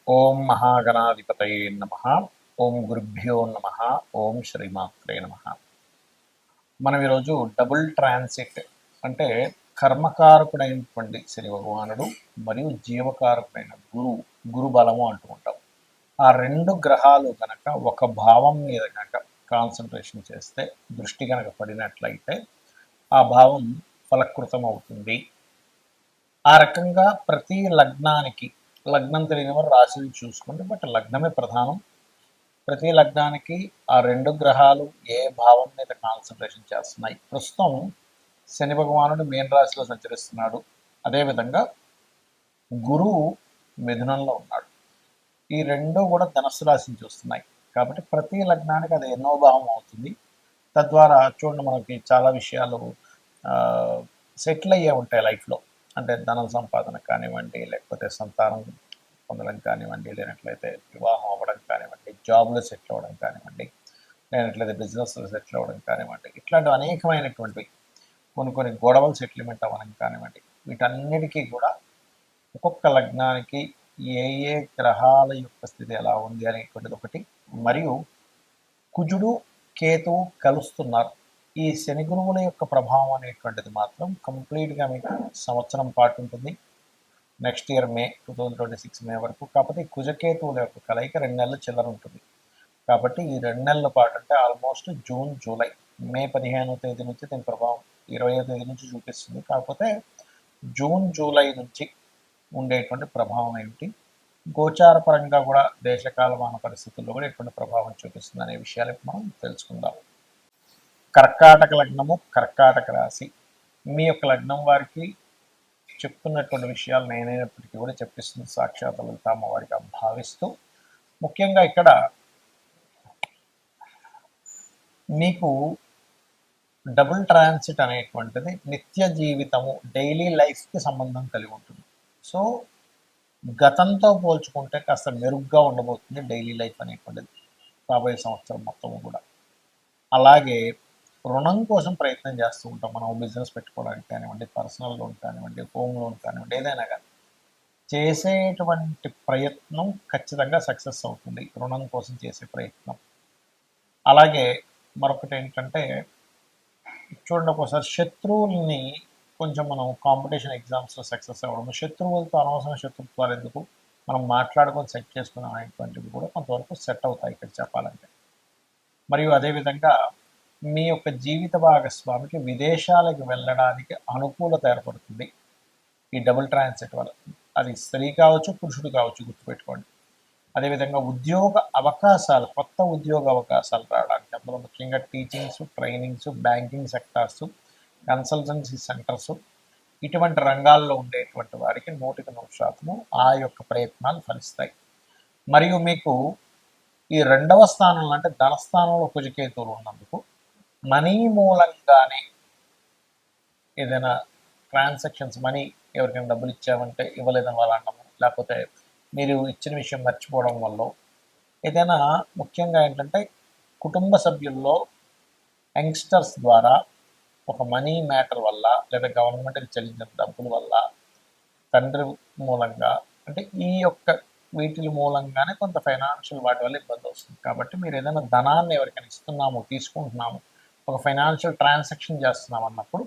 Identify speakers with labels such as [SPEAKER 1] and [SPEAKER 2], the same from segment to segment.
[SPEAKER 1] ఓం మహాగణాధిపతయే నమః. ఓం గురుభ్యో నమః. ఓం శ్రీమాత్రే నమః. మనం ఈరోజు డబుల్ ట్రాన్సిట్ అంటే కర్మకారకుడైనటువంటి శని భగవానుడు మరియు జీవకారకుడైన గురు బలము అంటూ ఉంటాం. ఆ రెండు గ్రహాలు కనుక ఒక భావం మీద కనుక కాన్సన్ట్రేషన్ చేస్తే, దృష్టి కనుక పడినట్లయితే ఆ భావం ఫలకృతం అవుతుంది. ఆ రకంగా ప్రతి లగ్నానికి, లగ్నం తెలియని వారు రాశిని చూసుకోండి, బట్ లగ్నమే ప్రధానం. ప్రతి లగ్నానికి ఆ రెండు గ్రహాలు ఏ భావం మీద కాన్సన్ట్రేషన్ చేస్తున్నాయి. ప్రస్తుతం శని భగవానుడు మీన రాశిలో సంచరిస్తున్నాడు. అదేవిధంగా గురువు మిథునంలో ఉన్నాడు. ఈ రెండు కూడా ధనస్సు రాశిని చూస్తున్నాయి. కాబట్టి ప్రతి లగ్నానికి అది ఎన్నో భావం అవుతుంది. తద్వారా చూడండి, మనకి చాలా విషయాలు సెటిల్ అయ్యే ఉంటాయి లైఫ్లో. అంటే ధనం సంపాదన కానివ్వండి, లేకపోతే సంతానం పొందడం కానివ్వండి, లేనట్లయితే వివాహం అవ్వడం కానివ్వండి, జాబ్లో సెటిల్ అవ్వడం కానివ్వండి, లేనట్లయితే బిజినెస్లో సెటిల్ అవ్వడం కానివ్వండి, ఇట్లాంటి అనేకమైనటువంటివి, కొన్ని గొడవలు సెటిల్మెంట్ అవ్వడం కానివ్వండి, వీటన్నిటికీ కూడా ఒక్కొక్క లగ్నానికి ఏ ఏ గ్రహాల యొక్క స్థితి ఎలా ఉంది అనేటువంటిది ఒకటి. మరియు కుజుడు కేతువు కలుస్తున్నారు. ఈ శని గురువుల యొక్క ప్రభావం అనేటువంటిది మాత్రం కంప్లీట్గా మీకు సంవత్సరం పాటు ఉంటుంది. నెక్స్ట్ ఇయర్ మే 2026 మే వరకు. కాకపోతే కుజకేతువుల యొక్క కలయిక 2 నెలలు చిల్లర ఉంటుంది. కాబట్టి ఈ 2 నెలల పాటు అంటే ఆల్మోస్ట్ జూన్ జూలై, మే 15వ తేదీ నుంచి దీని ప్రభావం 20వ తేదీ నుంచి చూపిస్తుంది. కాకపోతే జూన్ జూలై నుంచి ఉండేటువంటి ప్రభావం ఏమిటి, గోచార పరంగా కూడా దేశకాలమాన పరిస్థితుల్లో కూడా ఎటువంటి ప్రభావం చూపిస్తుంది అనే విషయాలు మనం తెలుసుకుందాం. కర్కాటక లగ్నము, కర్కాటక రాశి. మీ యొక్క లగ్నం వారికి చెప్తున్నటువంటి విషయాలు నేనైనప్పటికీ కూడా చెప్పిస్తుంది సాక్షాత్ లలిత అమ్మవారిగా భావిస్తూ, ముఖ్యంగా ఇక్కడ మీకు డబుల్ ట్రాన్సిట్ అనేటువంటిది నిత్య జీవితము, డైలీ లైఫ్కి సంబంధం కలిగి ఉంటుంది. సో గతంతో పోల్చుకుంటే కాస్త మెరుగ్గా ఉండబోతుంది డైలీ లైఫ్ అనేటువంటిది రాబోయే సంవత్సరం మొత్తం కూడా. అలాగే రుణం కోసం ప్రయత్నం చేస్తూ ఉంటాం. మనం బిజినెస్ పెట్టుకోవడానికి కానివ్వండి, పర్సనల్ లోన్ కానివ్వండి, హోమ్ లోన్ కానివ్వండి, ఏదైనా కానీ చేసేటువంటి ప్రయత్నం ఖచ్చితంగా సక్సెస్ అవుతుంది, రుణం కోసం చేసే ప్రయత్నం. అలాగే మరొకటి ఏంటంటే, చూడండి, ఒకసారి శత్రువుల్ని కొంచెం మనం కాంపిటీషన్ ఎగ్జామ్స్లో సక్సెస్ అవ్వడం, శత్రువులతో అనవసరం శత్రుత్వాలు ఎందుకు, మనం మాట్లాడుకొని సెట్ చేసుకున్నాం అనేటువంటివి కూడా కొంతవరకు సెట్ అవుతాయి ఇక్కడ చెప్పాలంటే. మరియు అదేవిధంగా మీ యొక్క జీవిత భాగస్వామికి విదేశాలకు వెళ్ళడానికి అనుకూలత ఏర్పడుతుంది ఈ డబుల్ ట్రాన్సిట్ వల్ల. అది స్త్రీ కావచ్చు, పురుషుడు కావచ్చు, గుర్తుపెట్టుకోండి. అదేవిధంగా ఉద్యోగ అవకాశాలు, కొత్త ఉద్యోగ అవకాశాలు రావడానికి, అందులో ముఖ్యంగా teachings, trainings, banking sectors, consultancy centres, ఇటువంటి రంగాల్లో ఉండేటువంటి వారికి 100% ఆ యొక్క ప్రయత్నాలు ఫలిస్తాయి. మరియు మీకు ఈ రెండవ స్థానంలో అంటే ధనస్థానంలో కుజకేతువులు ఉన్నందుకు మనీ మూలంగానే ఏదైనా ట్రాన్సాక్షన్స్, మనీ ఎవరికైనా డబ్బులు ఇచ్చామంటే ఇవ్వలేదని వాళ్ళు అనడము, లేకపోతే మీరు ఇచ్చిన విషయం మర్చిపోవడం వల్ల, ఏదైనా ముఖ్యంగా ఏంటంటే కుటుంబ సభ్యుల్లో యంగ్స్టర్స్ ద్వారా ఒక మనీ మ్యాటర్ వల్ల, లేదా గవర్నమెంట్కి చెల్లించిన డబ్బుల వల్ల, తండ్రి మూలంగా, అంటే ఈ యొక్క వీటి మూలంగానే కొంత ఫైనాన్షియల్ వాటి వల్ల ఇబ్బంది వస్తుంది. కాబట్టి మీరు ఏదైనా ధనాన్ని ఎవరికైనా ఇస్తున్నాము, తీసుకుంటున్నాము, ఒక ఫైనాన్షియల్ ట్రాన్సాక్షన్ చేస్తున్నాం అన్నప్పుడు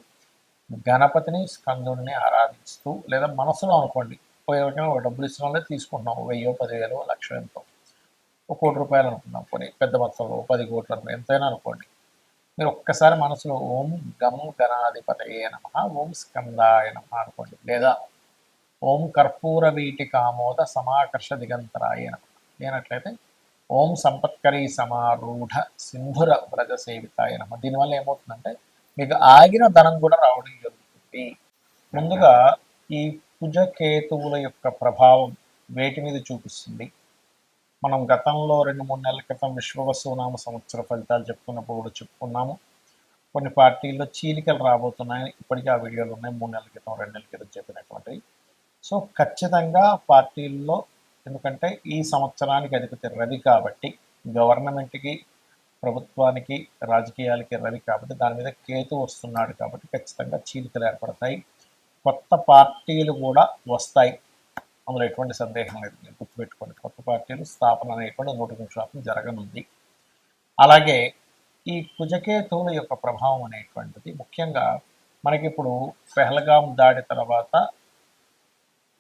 [SPEAKER 1] గణపతిని, స్కందుడిని ఆరాధిస్తూ, లేదా మనసులో అనుకోండి, ఎవరికైనా ఒక డబ్బులు ఇస్తున్న వాళ్ళే తీసుకుంటున్నాము, 1000, 10,000, 1,00,000 ఎంతో, 1 కోటి రూపాయలు అనుకున్నాం, కొన్ని పెద్ద మొత్తంలో 10 కోట్లు అనుకో, ఎంతైనా అనుకోండి. మీరు ఒక్కసారి మనసులో ఓం గం గణాధిపతయే నమః, ఓం స్కందాయ నమః అనుకోండి, లేదా ఓం కర్పూర వీటి కామోద సమాకర్ష దిగంతరాయ నమః లేనట్లయితే ఓం సంపత్కరీ సమారూఢ సింధుర వ్రజ సేవితాయ నమః. దీనివల్ల ఏమవుతుందంటే మీకు ఆగిన ధనం కూడా రావడం జరుగుతుంది. ముందుగా ఈ కుజకేతువుల యొక్క ప్రభావం వేటి మీద చూపిస్తుంది, మనం గతంలో 2-3 నెలల క్రితం విశ్వవసునామ సంవత్సర ఫలితాలు చెప్పుకున్నప్పుడు కూడా చెప్పుకున్నాము. కొన్ని పార్టీల్లో చీలికలు రాబోతున్నాయని ఇప్పటికీ ఆ వీడియోలు ఉన్నాయి, 3 నెలల క్రితం, 2 నెలల క్రితం చెప్పినటువంటివి. సో ఖచ్చితంగా పార్టీల్లో, ఎందుకంటే ఈ సంవత్సరానికి అధిపతి రవి కాబట్టి, గవర్నమెంట్కి, ప్రభుత్వానికి, రాజకీయాలకి రవి కాబట్టి, దాని మీద కేతు వస్తున్నాడు కాబట్టి ఖచ్చితంగా చీలికలు ఏర్పడతాయి. కొత్త పార్టీలు కూడా వస్తాయి, అందులో ఎటువంటి సందేహం లేదు. మీరు గుర్తుపెట్టుకోండి, కొత్త పార్టీలు స్థాపన అనేటువంటి 100% జరగనుంది. అలాగే ఈ కుజకేతువుల యొక్క ప్రభావం అనేటువంటిది ముఖ్యంగా మనకిప్పుడు పెహల్గాం దాడి తర్వాత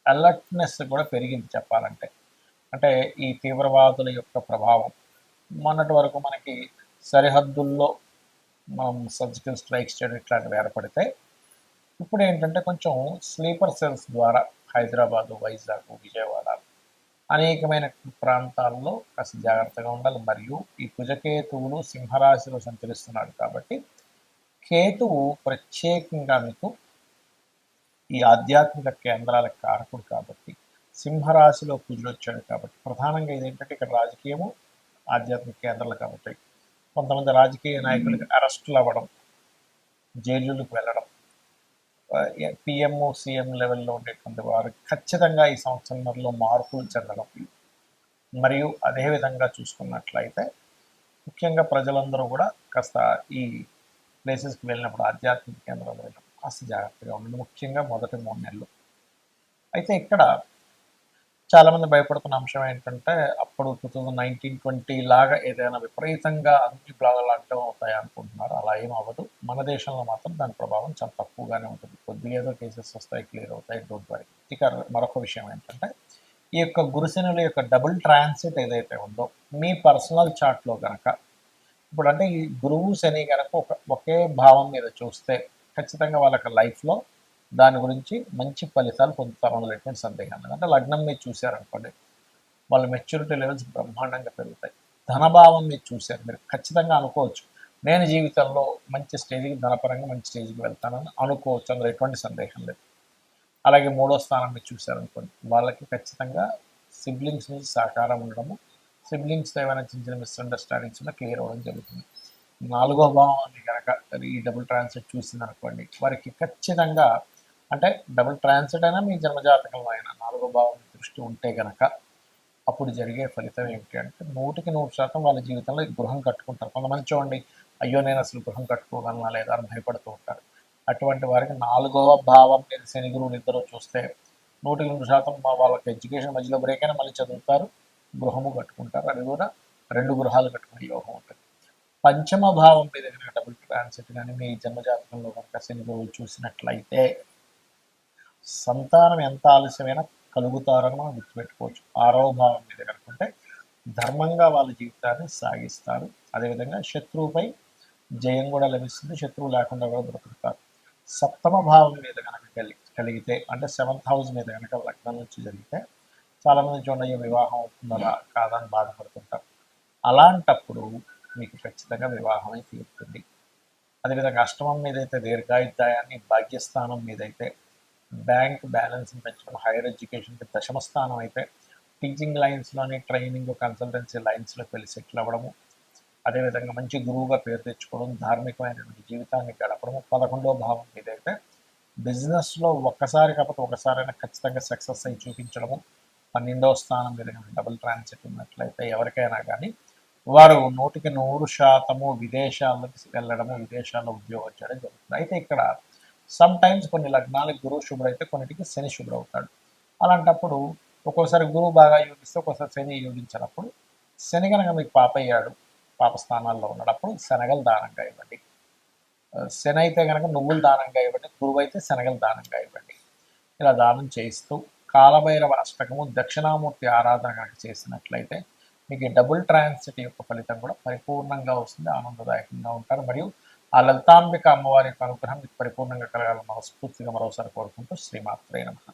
[SPEAKER 1] అలర్ట్నెస్ కూడా పెరిగింది చెప్పాలంటే. అంటే ఈ తీవ్రవాదుల యొక్క ప్రభావం మొన్నటి వరకు మనకి సరిహద్దుల్లో మనం సర్జికల్ స్ట్రైక్స్ చేయడం ఇట్లాంటివి ఏర్పడితే ఇప్పుడు ఏంటంటే కొంచెం స్లీపర్ సెల్స్ ద్వారా హైదరాబాదు, వైజాగ్, విజయవాడ అనేకమైన ప్రాంతాల్లో కాస్త జాగ్రత్తగా ఉండాలి. మరియు ఈ కుజకేతువులు సింహరాశిలో సంచరిస్తున్నాడు కాబట్టి కేతువు ప్రత్యేకంగా మీకు ఈ ఆధ్యాత్మిక కేంద్రాల కారకుడు కాబట్టి సింహరాశిలో కుజుడు వచ్చాడు కాబట్టి ప్రధానంగా ఇదేంటంటే ఇక్కడ రాజకీయము ఆధ్యాత్మిక కేంద్రాలు కాబట్టి కొంతమంది రాజకీయ నాయకులకి అరెస్టులు అవ్వడం, జైలులకు వెళ్ళడం, పిఎం సీఎం లెవెల్లో ఉండేటువంటి వారు ఖచ్చితంగా ఈ సంవత్సరంలో మార్పులు చెందడం, మరియు అదేవిధంగా చూసుకున్నట్లయితే ముఖ్యంగా ప్రజలందరూ కూడా కాస్త ఈ ప్లేసెస్కి వెళ్ళినప్పుడు ఆధ్యాత్మిక కేంద్రాలు వెళ్ళినప్పుడు కాస్త జాగ్రత్తగా ఉండండి, ముఖ్యంగా మొదటి 3 నెలలు. అయితే ఇక్కడ చాలామంది భయపడుతున్న అంశం ఏంటంటే అప్పుడు 2019-20 లాగా ఏదైనా విపరీతంగా అన్ని లాక్డౌన్ అవుతాయి అనుకుంటున్నారు. అలా ఏం అవ్వదు. మన దేశంలో మాత్రం దాని ప్రభావం చాలా తక్కువగానే ఉంటుంది. కొద్దిగా ఏదో కేసెస్ వస్తాయి, క్లియర్ అవుతాయి, డోంట్ వరీ. ఇక మరొక విషయం ఏంటంటే ఈ యొక్క గురుశనుల యొక్క డబుల్ ట్రాన్సిట్ ఏదైతే ఉందో మీ పర్సనల్ చార్ట్లో కనుక ఇప్పుడు అంటే ఈ గురువు శని కనుక ఒకే భావం మీద చూస్తే ఖచ్చితంగా వాళ్ళకి లైఫ్లో దాని గురించి మంచి ఫలితాలు పొందుతారు అందులో ఎటువంటి సందేహం లేదు. అంటే లగ్నం మీరు చూశారనుకోండి వాళ్ళ మెచ్యూరిటీ లెవెల్స్ బ్రహ్మాండంగా పెరుగుతాయి. ధనభావం మీరు చూశారు, మీరు ఖచ్చితంగా అనుకోవచ్చు నేను జీవితంలో మంచి స్టేజ్కి ధనపరంగా మంచి స్టేజ్కి వెళ్తానని అనుకోవచ్చు, అందులో ఎటువంటి సందేహం లేదు. అలాగే 3వ స్థానం మీరు చూశారనుకోండి వాళ్ళకి ఖచ్చితంగా సిబ్లింగ్స్ నుంచి సహకారం ఉండడము, సిబ్లింగ్స్తో ఏమైనా చిన్న చిన్న మిస్అండర్స్టాండింగ్స్ ఉన్నా క్లియర్ అవ్వడం జరుగుతుంది. 4వ భావాన్ని కనుక ఈ డబుల్ ట్రాన్సిట్ చూసిందనుకోండి వారికి ఖచ్చితంగా అంటే డబుల్ ట్రాన్సిట్ అయినా మీ జన్మజాతకంలో అయినా 4వ భావం దృష్టి ఉంటే కనుక అప్పుడు జరిగే ఫలితం ఏమిటి అంటే 100% వాళ్ళ జీవితంలో గృహం కట్టుకుంటారు. కొంతమంది చూడండి అయ్యో నేను అసలు గృహం కట్టుకోగలనా లేదా అని భయపడుతూ ఉంటారు. అటువంటి వారికి 4వ భావం మీద శని గురువులు ఇద్దరు చూస్తే 100% వాళ్ళకి ఎడ్యుకేషన్ మధ్యలో బ్రేక్ అయినా మళ్ళీ చదువుతారు, గృహము కట్టుకుంటారు. అది కూడా 2 గృహాలు కట్టుకునే యోగం ఉంటుంది. 5వ భావం మీద కనుక డబుల్ ట్రాన్సిట్ కానీ మీ జన్మజాతకంలో కనుక శని గురువులు చూసినట్లయితే సంతానం ఎంత ఆలస్యమైనా కలుగుతారని మనం గుర్తుపెట్టుకోవచ్చు. 6వ భావం మీద కనుకుంటే ధర్మంగా వాళ్ళ జీవితాన్ని సాగిస్తారు. అదేవిధంగా శత్రువుపై జయం కూడా లభిస్తుంది, శత్రువు లేకుండా కూడా బ్రతుకుతారు. 7వ భావం మీద కనుక కలిగితే అంటే 7th హౌస్ మీద కనుక లగ్నం నుంచి జరిగితే చాలామంది చూడండి వివాహం అవుతుందా కాదని బాధపడుతుంటారు. అలాంటప్పుడు మీకు ఖచ్చితంగా వివాహమై తీరుతుంది. అదేవిధంగా 8వ మీద అయితే దీర్ఘాయుర్దాయాన్ని, భాగ్యస్థానం మీద అయితే బ్యాంక్ బ్యాలెన్స్ని పెంచడం, హైయర్ ఎడ్యుకేషన్కి 10వ స్థానం అయితే టీచింగ్ లైన్స్లోని ట్రైనింగ్ కన్సల్టెన్సీ లైన్స్లోకి వెళ్ళి సెటిల్ అవ్వడము, అదేవిధంగా మంచి గురువుగా పేరు తెచ్చుకోవడం, ధార్మికమైనటువంటి జీవితాన్ని గడపడము. 11వ భావం మీద అయితే బిజినెస్లో ఒక్కసారి కాకపోతే ఒకసారైనా ఖచ్చితంగా సక్సెస్ అయి చూపించడము. 12వ స్థానం మీద డబుల్ ట్రాన్సిట్ ఉన్నట్లయితే ఎవరికైనా కానీ వారు 100% విదేశాలకు వెళ్ళడము, విదేశాల్లో ఉద్యోగం చేయడం జరుగుతుంది. అయితే ఇక్కడ సమ్ టైమ్స్ కొన్ని లగ్నాలకు గురువు శుభ్రైతే కొన్నిటికి శని శుభ్రవుతాడు. అలాంటప్పుడు ఒక్కోసారి గురువు బాగా యోగిస్తే ఒక్కోసారి శని యోగించినప్పుడు శని కనుక మీకు పాపయ్యాడు, పాప స్థానాల్లో ఉన్నప్పుడు శనగలు దానంగా ఇవ్వండి. శని అయితే కనుక నువ్వులు దానంగా ఇవ్వండి, గురువు అయితే శనగలు దానంగా ఇవ్వండి. ఇలా దానం చేస్తూ కాలభైరవ అష్టకము, దక్షిణామూర్తి ఆరాధన కనుక చేసినట్లయితే మీకు డబుల్ ట్రాన్సిట్ యొక్క ఫలితం కూడా పరిపూర్ణంగా వస్తుంది, ఆనందదాయకంగా ఉంటారు. మరియు ఆ లలితాంబిక అమ్మవారి యొక్క అనుగ్రహం మీకు పరిపూర్ణంగా కలగాలని మనస్ఫూర్తిగా మరోసారి కోరుకుంటూ శ్రీమాత్రే నమః.